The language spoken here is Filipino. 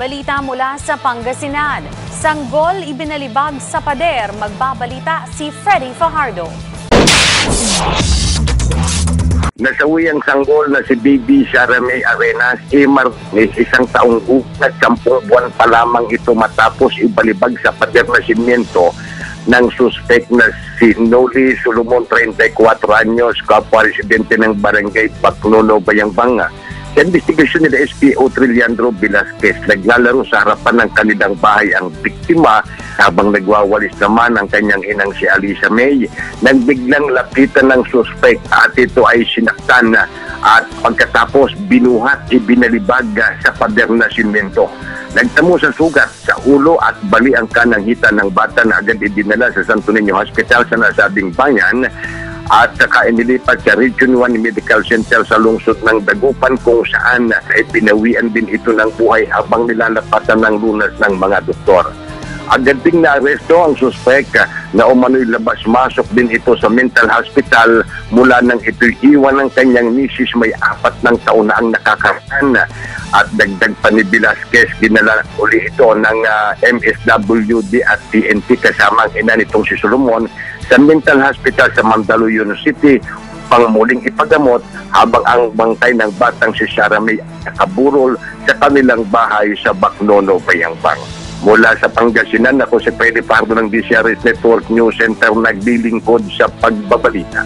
Balita mula sa Pangasinan. Sanggol ibinalibag sa pader. Magbabalita si Freddy Fajardo. Nasawi ang sanggol na si Baby Sara May Arenas Martinez, 1 taong gulat, 10 buwan pa lamang ito matapos ibalibag sa pader na simyento ng suspect na si Noli Solomon, 34 anyos, kapwa residente ng barangay Bacnono, Bayambanga. Sa investigasyon ni SPO Trilliandro Velasquez, naglalaro sa harapan ng kanilang bahay ang biktima habang nagwawalis naman ang kanyang inang si Alisa May. Nang biglang lapitan ng suspect at ito ay sinaktan at pagkatapos binuhat, ibinalibag sa pader na simento. Nagtamo sa sugat sa ulo at bali ang kanang hita ng bata na agad idinala sa Santo Niño Hospital sa nasabing bayan at saka inilipat sa Region 1 Medical Center sa lungsod ng Dagupan, kung saan ay pinawian din ito ng buhay habang nilalapatan ng lunas ng mga doktor. Agad ding naaresto ang suspect na umano'y labas-masok din ito sa mental hospital mula nang ito'y iwan ng kanyang misis may 4 taon na ang nakakaraan. At dagdag pa ni Velasquez, dinala uli ito ng MSWD at PNP kasama ang ina nitong si Solomon sa mental hospital sa Mandaluyong City pang muling ipagamot, habang ang bangkay ng batang si Sara May nakaburol sa kanilang bahay sa Bacnono, Bayambang. Mula sa Pangasinan, ako si Freddy Fajardo ng DCRS Network News Center, naglilingkod sa pagbabalita.